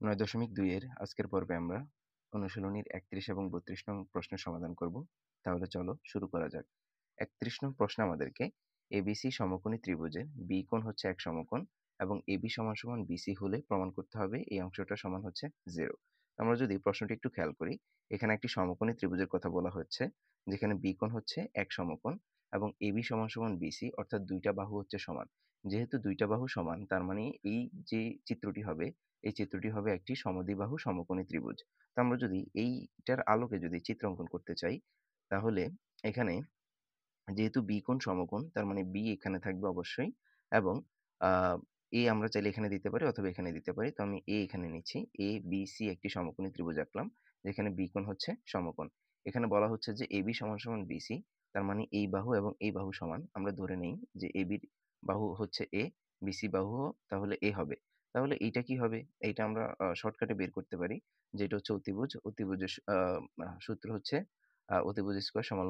৯.২ এর আজকের পর্বে আমরা অনুশীলনীর ৩১ এবং ৩২ নং প্রশ্নের সমাধান করব। তাহলে চলো শুরু করা যাক। ৩১ নং প্রশ্ন আমাদেরকে এবিসি সমকোণী ত্রিভুজের বি কোণ হচ্ছে এক সমকোণ এবং এবি সমান সমান বিসি হলে প্রমাণ করতে হবে এই অংশটা সমান হচ্ছে 0। আমরা যদি প্রশ্নটি একটু খেয়াল করি, এখানে একটি সমকোণী ত্রিভুজের কথা বলা হচ্ছে, যেখানে বি কোণ হচ্ছে এক সমকোণ এবং এবি সমান সমান বিসি, অর্থাৎ দুইটা বাহু হচ্ছে সমান। যেহেতু দুইটা বাহু সমান, তার মানে এই যে চিত্রটি হবে, এই চিত্রটি হবে একটি সমদ্বিবাহু সমকোণী ত্রিভুজ। তো আমরা যদি এইটার আলোকে যদি চিত্র অঙ্কন করতে চাই, তাহলে এখানে যেহেতু বি কোণ সমকোণ, তার মানে বি এখানে থাকবে অবশ্যই এবং এ আমরা চাইলে এখানে দিতে পারি অথবা এখানে দিতে পারি। তো আমি এ এখানে নিচ্ছি। এ বি সি একটি সমকোণী ত্রিভুজ আঁকলাম, যেখানে বি কোণ হচ্ছে সমকোণ। এখানে বলা হচ্ছে যে এবি সমান সমান বিসি, তার মানে এই বাহু এবং এই বাহু সমান। আমরা ধরে নেই যে এবির বাহু হচ্ছে এ, বিসি বাহুও তাহলে এ হবে। তাহলে এইটা কি হবে? এইটা আমরা শর্টকাটে বের করতে পারি, যেটা হচ্ছে অতিভুজ। অতিভুজের সূত্র হচ্ছে অতিভুজ স্কয়ার সমান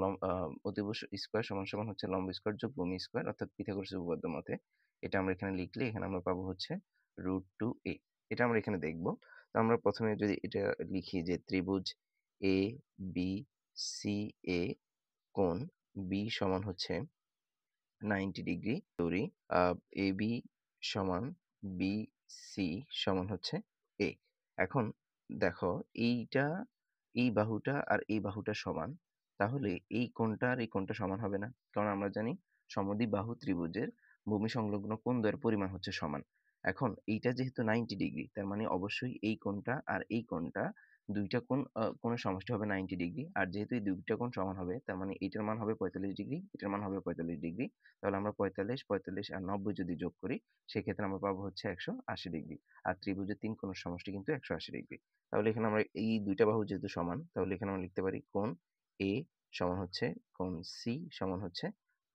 অতিভুজ স্কয়ার সমান সমান হচ্ছে লম্ব স্কয়ার যোগ ভূমি স্কয়ার, অর্থাৎ পিথাগোরাসের উপপাদ্য মতে। এটা আমরা এখানে লিখলে এখানে আমরা পাবো হচ্ছে √2a। এটা আমরা এখানে দেখব। তো আমরা প্রথমে যদি এটা লিখি যে ত্রিভুজ এ বি সি এ কোণ বি সমান হচ্ছে 90 ডিগ্রি ধরি, এ বি সমান বি সি সমান হচ্ছে এ। এখন দেখো, এইটা এই বাহুটা আর এই বাহুটা সমান, তাহলে এই কোণটা আর এই কোণটা সমান হবে না, কারণ আমরা জানি সমদ্বিবাহু ত্রিভুজের ভূমি সংলগ্ন কোণদ্বয়ের পরিমাণ হচ্ছে সমান। এখন এইটা যেহেতু 90 ডিগ্রি, তার মানে অবশ্যই এই কোণটা আর এই কোণটা দুইটা কোণের সমষ্টি হবে 90 ডিগ্রি। আর যেহেতু এই দুইটা কোণ সমান হবে, তার মানে এটার মান হবে 45 ডিগ্রি, এটার মান হবে 45 ডিগ্রি। তাহলে আমরা 45, 45 আর 90 যদি যোগ করি, সেক্ষেত্রে আমরা পাবো হচ্ছে 180 ডিগ্রি। আর ত্রিভুজের তিন কোণের সমষ্টি কিন্তু 180 ডিগ্রি। তাহলে এখানে আমরা এই দুইটা বাহু যেহেতু সমান, তাহলে এখানে আমরা লিখতে পারি কোণ এ সমান হচ্ছে কোণ সি সমান হচ্ছে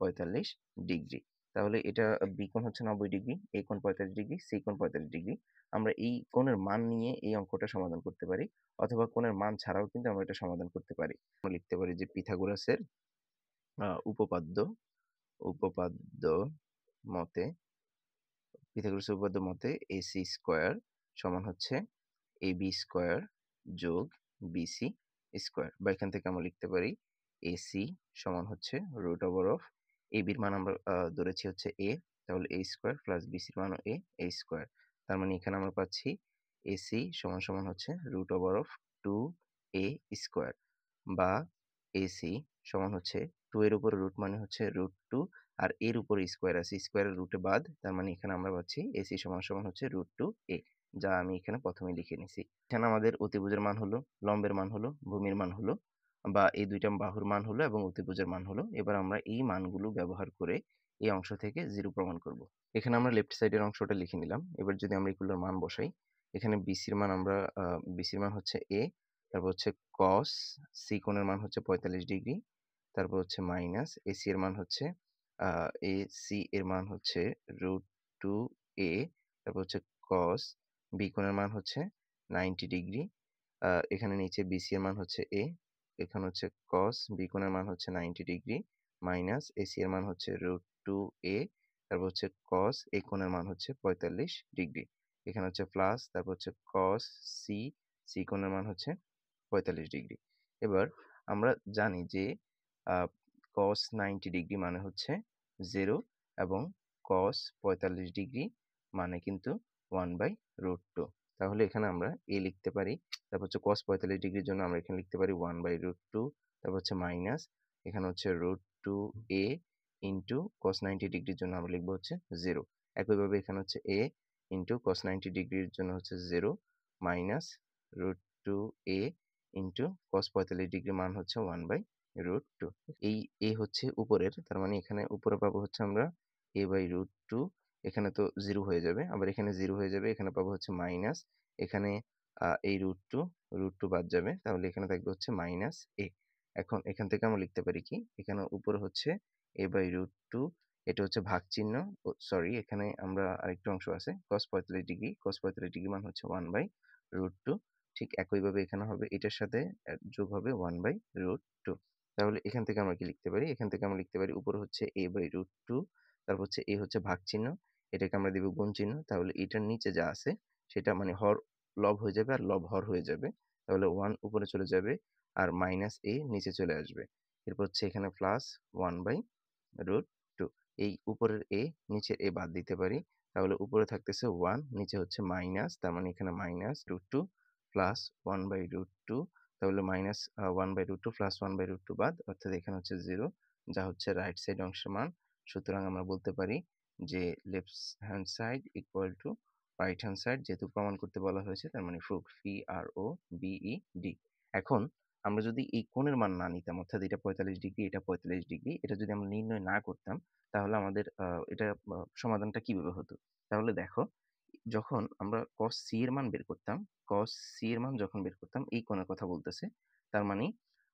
45 ডিগ্রি। তাহলে এটা বি কোণ হচ্ছে 90 ডিগ্রি, এ কোণ 45 ডিগ্রি, সি কোণ 45 ডিগ্রি। আমরা এই কোণের মান নিয়ে এই অঙ্কটা সমাধান করতে পারি, অথবা কোণের মান ছাড়াও কিন্তু আমরা এটা সমাধান করতে পারি। আমরা লিখতে পারি যে পিথাগোরাসের উপপাদ্য উপপাদ্য মতে পিথাগোরাসের উপপাদ্য মতে এসি স্কয়ার সমান হচ্ছে এবি স্কয়ার যোগ বিসি স্কয়ার, বা এখান থেকে আমরা লিখতে পারি এসি সমান হচ্ছে রুট ওভার অফ এবির মান আমরা ধরেছি হচ্ছে এ, তাহলে এ স্কয়ার প্লাস বিসির মানও এ স্কয়ার। তার মানে এখানে আমরা পাচ্ছি এসি সমান সমান হচ্ছে root over of 2a square, বা এসি সমান হচ্ছে 2 এর উপরে রুট মানে হচ্ছে √2, আর এর উপরে স্কয়ার আছে, স্কয়ারের রুটে বাদ, তার মানে এখানে আমরা পাচ্ছি এসি সমান সমান হচ্ছে √2a, যা আমি এখানে প্রথমে লিখে নিছি। এখানে আমাদের অতিভুজের মান হলো, লম্বের মান হলো, ভূমির মান হলো, বা এই দুইটা বাহুর মান হলো এবং অতিভুজের মান হলো। এবার আমরা এই মানগুলো ব্যবহার করে এই অংশ থেকে 0 প্রমাণ করব। এখানে আমরা লেফট সাইডের অংশটা লিখে নিলাম। এবার যদি আমরা এগুলোর মান বসাই, এখানে বিসির মান আমরা বিসির মান হচ্ছে এ, তারপর হচ্ছে cos সি কোণের মান হচ্ছে 45 ডিগ্রি, তারপর হচ্ছে মাইনাস এসি এর মান হচ্ছে এসি এর মান হচ্ছে √2a, তারপর হচ্ছে cos বি কোণের মান হচ্ছে 90 ডিগ্রি, এখানে নিচে বিসি এর মান হচ্ছে এ, এখানে হচ্ছে cos বি কোণের মান হচ্ছে 90 ডিগ্রি মাইনাস এসি এর মান হচ্ছে √2a, তারপর হচ্ছে cos এই কোণের মান হচ্ছে 45 ডিগ্রি, এখানে হচ্ছে প্লাস, তারপর হচ্ছে cos সি সি কোণের মান হচ্ছে 45 ডিগ্রি। এবার আমরা জানি যে cos 90 ডিগ্রি মানে হচ্ছে 0 এবং cos 45 ডিগ্রি মানে কিন্তু 1/√2। তাহলে এখানে আমরা a লিখতে পারি, তারপর হচ্ছে cos 45 ডিগ্রির জন্য আমরা এখানে লিখতে পারি 1/√2, তারপর হচ্ছে মাইনাস এখানে হচ্ছে √2a ইনটু cos 90 ডিগ্রির জন্য আমরা লিখবো হচ্ছে 0। একইভাবে এখানে হচ্ছে a ইনটু cos 90 ডিগ্রির জন্য হচ্ছে 0 minus √2a into cos 45 degree মান হচ্ছে 1/√2। এই a হচ্ছে উপরের, তার মানে এখানে উপরে পাবো হচ্ছে আমরা a/√2, এখানে তো 0 হয়ে যাবে, আবার এখানে 0 হয়ে যাবে, এখানে পাবো হচ্ছে মাইনাস, এখানে এই √2 বাদ যাবে, তাহলে এখানে থাকবে হচ্ছে মাইনাস a। এখন এখান থেকে আমরা লিখতে পারি কি, এখানে উপরে হচ্ছে a/√2, এটা হচ্ছে ভাগ চিহ্ন, সরি এখানে আমরা আরেকটু অংশ আছে cos 45 ডিগ্রি, cos 45 ডিগ্রি মান হচ্ছে 1/√2। ঠিক একইভাবে এখানে হবে, এটার সাথে যোগ হবে 1/√2। তাহলে এখান থেকে আমরা কি লিখতে পারি, এখান থেকে আমরা লিখতে পারি উপরে হচ্ছে a/√2, তারপর হচ্ছে a হচ্ছে ভাগ চিহ্ন, এটাকে আমরা দিব গুণ চিহ্ন, তাহলে এটার নিচে যা আছে সেটা মানে হর লব হয়ে যাবে আর লব হর হয়ে যাবে। তাহলে 1 উপরে চলে যাবে আর -a নিচে চলে আসবে। এরপর হচ্ছে এখানে +1/√2। এই উপরের a নিচের a বাদ দিতে পারি। তাহলে উপরে থাকতেছে 1, নিচে হচ্ছে মাইনাস, তার মানে এখানে -√2 প্লাস 1/√2, তাহলে -1/√2 প্লাস 1/√2 বাদ, অর্থাৎ এখানে হচ্ছে 0, যা হচ্ছে রাইট সাইড অংশের মান। সুতরাং আমরা বলতে পারি যে left hand side equal to right hand side, যেহেতু প্রমাণ করতে বলা হয়েছে, তার মানে প্রুফ PROVED। এখন আমরা যদি এই কোণের মান না নিতাম, অর্থাৎ এটা 45 ডিগ্রি, এটা 45 ডিগ্রি, এটা যদি আমরা নির্ণয় না করতাম, তাহলে আমাদের এটা সমাধানটা কিভাবে হতো? তাহলে দেখো, যখন আমরা cos C এর মান বের করতাম, cos C এর মান যখন বের করতাম, এই কোণের কথা বলতেছে। তার মানে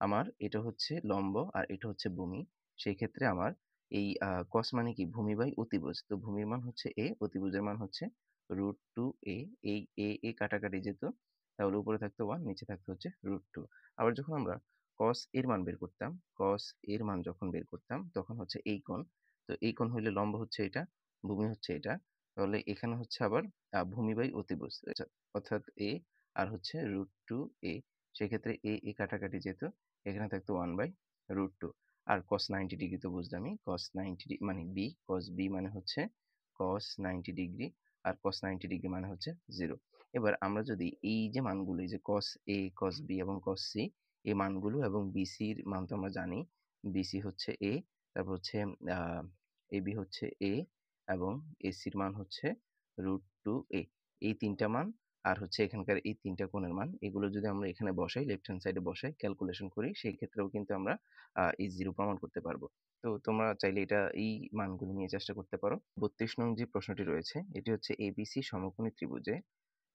আমার এটা হচ্ছে লম্ব আর এটা হচ্ছে ভূমি। সেই ক্ষেত্রে আমার এই cos মানে কি? ভূমি বাই অতিভুজ। তো ভূমির মান হচ্ছে a, অতিভুজের মান হচ্ছে √2a। এই a কাটাকাটি যেত। তাহলে উপরে থাকতো 1, নিচে থাকতো হচ্ছে √2। আবার যখন আমরা cos এর মান বের করতাম, cos এর মান যখন বের করতাম, তখন হচ্ছে এই কোণ। তো এই কোণ হইলে লম্ব হচ্ছে এটা, ভূমি হচ্ছে এটা। তাহলে এখানে হচ্ছে আবার ভূমি বাই অতিভুজ, অর্থাৎ a আর হচ্ছে √2a। সেক্ষেত্রে a কাটাকাটি যেত, এখানে থাকতো 1/√2। আর cos 90 ডিগ্রি তো বুঝলামই, cos 90 মানে b, cos b মানে হচ্ছে cos 90 ডিগ্রি, আর cos 90 ডিগ্রি মানে হচ্ছে 0। এবার আমরা যদি এই যে মানগুলো, এই যে cos a, cos b এবং cos c, এই মানগুলো এবং bc এর মান তো আমরা জানি, bc হচ্ছে a, তারপর হচ্ছে ab হচ্ছে a এবং ac এর মান হচ্ছে √2a। এই ৩টা মান আর হচ্ছে এখানকার এই ৩টা কোণের মান, এগুলো যদি আমরা এখানে বসাই, লেফট হ্যান্ড সাইডে বসাই, ক্যালকুলেশন করি, সেই ক্ষেত্রেও কিন্তু আমরা এই 0 প্রমাণ করতে পারবো। তো তোমরা চাইলে এটা এই মানগুলো নিয়ে চেষ্টা করতে পারো। ৩২ নং যে প্রশ্নটি রয়েছে, এটি হচ্ছে ABC সমকোণী ত্রিভুজে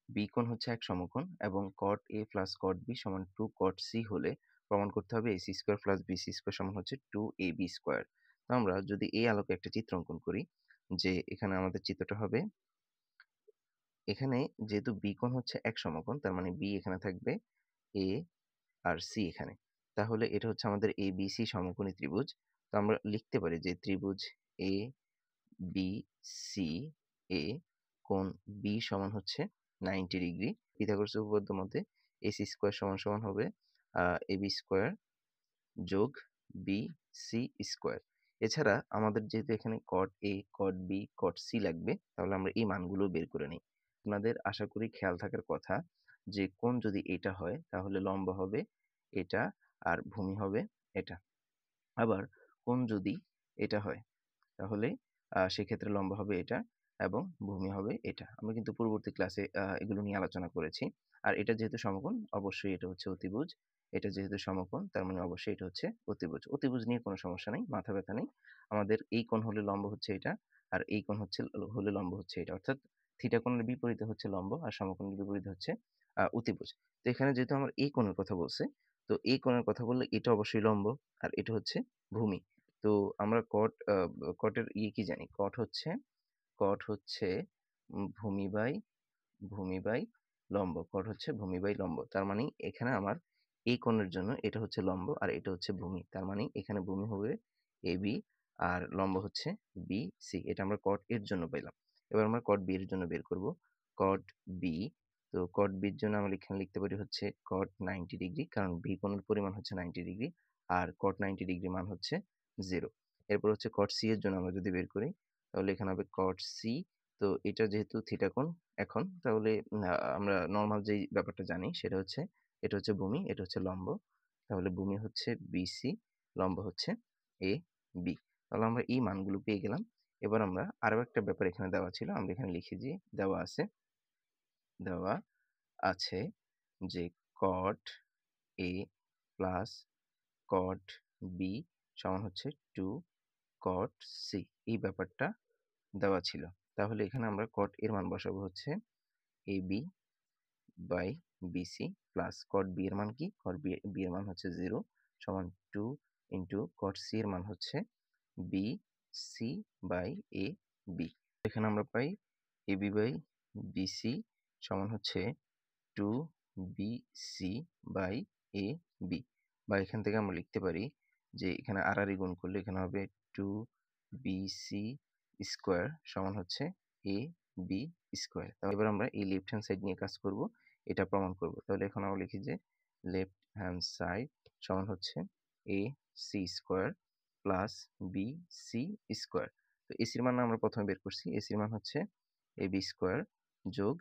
B কোণ হচ্ছে এক সমকোণ এবং cot A plus cot B সমান 2 cot C হলে প্রমাণ করতে হবে AC square plus BC square সমান হচ্ছে 2AB স্কয়ার। তো আমরা যদি এই আলোকে একটা চিত্র অঙ্কন করি, যে এখানে আমাদের চিত্রটা হবে, এখানে যেহেতু B কোণ হচ্ছে এক সমকোণ, তার মানে B এখানে থাকবে, A আর C এখানে। তাহলে এটা হচ্ছে আমাদের ABC সমকোণী ত্রিভুজ। তো আমরা লিখতে পারি যে ত্রিভুজ ABCA কোণ B সমান হচ্ছে 90 ডিগ্রি। পিথাগোরাসের উপপাদ্য মতে AC স্কয়ার সমান হবে AB স্কয়ার যোগ BC স্কয়ার। এছাড়া আমাদের যেহেতু এখানে cot A, cot B, cot C লাগবে, তাহলে আমরা এই মানগুলো বের করে নিই। আপনাদের আশা করি খেয়াল থাকার কথা যে কোণ যদি এটা হয়, তাহলে লম্ব হবে এটা আর ভূমি হবে এটা। আবার কোণ যদি এটা হয়, তাহলে সেক্ষেত্রে লম্ব হবে এটা এবং ভূমি হবে এটা। আমরা কিন্তু পূর্ববর্তী ক্লাসে এগুলো নিয়ে আলোচনা করেছি। আর এটা যেহেতু সমকোণ, অবশ্যই এটা হচ্ছে অতিভুজ। এটা যেহেতু সমকোণ, তার মানে অবশ্যই এটা হচ্ছে অতিভুজ। অতিভুজ নিয়ে কোনো সমস্যা নেই, মাথা ব্যথা নেই। আমাদের এই কোণ হলে লম্ব হচ্ছে এটা, আর এই কোণ হলে লম্ব হচ্ছে এটা। অর্থাৎ থিটা কোণের বিপরীতে হচ্ছে লম্ব আর সমকোণের বিপরীতে হচ্ছে অতিভুজ। তো এখানে যেহেতু আমার এই কোণের কথা বলছে, তো এই কোণের কথা বললে এটা অবশ্যই লম্ব আর এটা হচ্ছে ভূমি। তো আমরা কটের কি জানি? কট হচ্ছে ভূমি বাই লম্ব। কট হচ্ছে ভূমি বাই লম্ব। তার মানে এখানে আমার এই কোণের জন্য এটা হচ্ছে লম্ব আর এটা হচ্ছে ভূমি। তার মানে এখানে ভূমি হবে AB আর লম্ব হচ্ছে BC। এটা আমরা কট এর জন্য পাইলাম। এবার আমরা কট বি এর জন্য বের করব। কট বি, তো কট বি এর জন্য আমরা এখানে লিখতে পারি হচ্ছে কট 90 ডিগ্রি, কারণ বি কোণের পরিমাণ হচ্ছে 90 ডিগ্রি আর কট 90 ডিগ্রি মান হচ্ছে 0। এরপর হচ্ছে কট সি এর জন্য আমরা যদি বের করি, তাহলে এখানে হবে কট সি। তো এটা যেহেতু থিটা কোণ এখন, তাহলে আমরা নরমাল যেই ব্যাপারটা জানি সেটা হচ্ছে এটা হচ্ছে ভূমি, এটা হচ্ছে লম্ব। তাহলে ভূমি হচ্ছে BC, লম্ব হচ্ছে AB। তাহলে আমরা এই মানগুলো পেয়ে গেলাম। এবার আমরা আরো একটা ব্যাপার এখানে দেওয়া ছিল, আমরা এখানে লিখে দিই, দেওয়া আছে যে cot A plus cot B সমান হচ্ছে 2 cot C। এই ব্যাপারটা দেওয়া ছিল। তাহলে এখানে আমরা cot এর মান বসাবো হচ্ছে AB by BC plus cot B এর মান কি? cot B এর মান হচ্ছে 0 সমান 2 ইন্টু cot C এর মান হচ্ছে BC বাই AB। এখানে আমরা পাই AB বাই BC সমান হচ্ছে 2BC বাই AB। বা এখান থেকে আমরা লিখতে পারি যে এখানে আর গুণ করলে এখানে হবে 2BC স্কয়ার সমান হচ্ছে AB স্কয়ার। তাহলে এবার আমরা এই লেফট হ্যান্ড সাইড নিয়ে কাজ করব। এটা প্রমাণ করব। তাহলে এখন আমরা লিখি যে লেফট হ্যান্ড সাইড সমান হচ্ছে AC square plus BC square. তো এসির মান আমরা প্রথমে বের করছি। এসির মান হচ্ছে AB স্কয়ার যোগ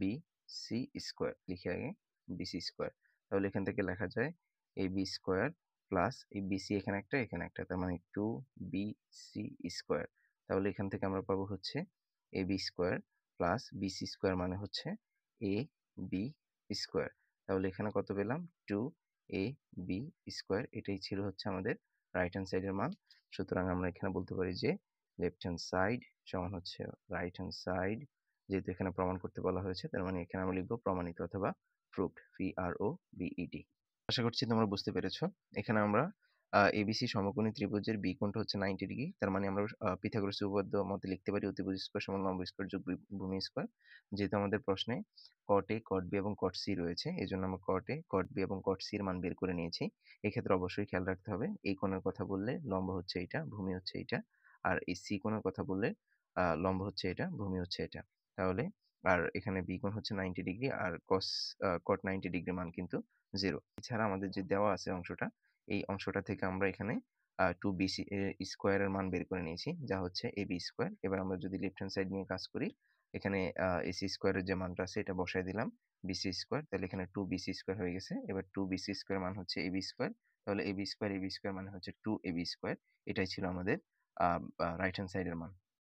BC স্কয়ার। লিখি আগে BC স্কয়ার। তাহলে এখান থেকে লেখা যায় AB স্কয়ার প্লাস এই BC এখানে একটা, তার মানে 2BC স্কয়ার। তাহলে এখান থেকে আমরা পাবো হচ্ছে AB square plus BC square মানে হচ্ছে AB স্কয়ার। তাহলে এখানে কত পেলাম? 2AB square. এটাই ছিল হচ্ছে আমাদের রাইট হ্যান্ড সাইডের মান। সুতরাং আমরা এখানে বলতে পারি যে লেফট হ্যান্ড সাইড সমান হচ্ছে রাইট হ্যান্ড সাইড। যেহেতু এখানে প্রমাণ করতে বলা হয়েছে, তার মানে এখানে আমরা লিখব প্রমাণিত অথবা প্রুভড, PROVED। আশা করছি তোমরা বুঝতে পেরেছো। এখানে আমরা ABC সমকোণী ত্রিভুজের বি কোণটা হচ্ছে 90 ডিগ্রি। তার মানে আমরা পিথাগোরাসের উপপাদ্য মতে লিখতে পারি অতিভুজ স্কয়ার সমান লম্ব স্কয়ার যোগ ভূমি স্কয়ার। যেহেতু আমাদের প্রশ্নে cot A, cot B এবং cot C রয়েছে, এজন্য আমরা cot A, cot B এবং cot C এর মান বের করে নিয়েছি। এক্ষেত্রে অবশ্যই খেয়াল রাখতে হবে, এই কোণের কথা বললে লম্ব হচ্ছে এইটা, ভূমি হচ্ছে এইটা। আর এই C কোণের কথা বললে লম্ব হচ্ছে এটা, ভূমি হচ্ছে এটা। তাহলে আর এখানে বি কোণ হচ্ছে 90 ডিগ্রি আর cot 90 ডিগ্রি মান কিন্তু 0। এছাড়া আমাদের যে দেওয়া আছে অংশটা, এই অংশটা থেকে আমরা এখানে 2BC স্কয়ারের মান বের করে নিয়েছি, যা হচ্ছে AB স্কয়ার। এবার আমরা যদি লেফট হ্যান্ড সাইড নিয়ে কাজ করি, এখানে AC স্কয়ারের যে মানটা আছে এটা বসায় দিলাম BC স্কয়ার। তাহলে এখানে 2BC স্কয়ার হয়ে গেছে। এবার 2BC স্কয়ার মান হচ্ছে AB স্কয়ার। তাহলে AB স্কয়ার মানে হচ্ছে 2AB স্কয়ার। এটাই ছিল আমাদের রাইট হ্যান্ড সাইডের মান।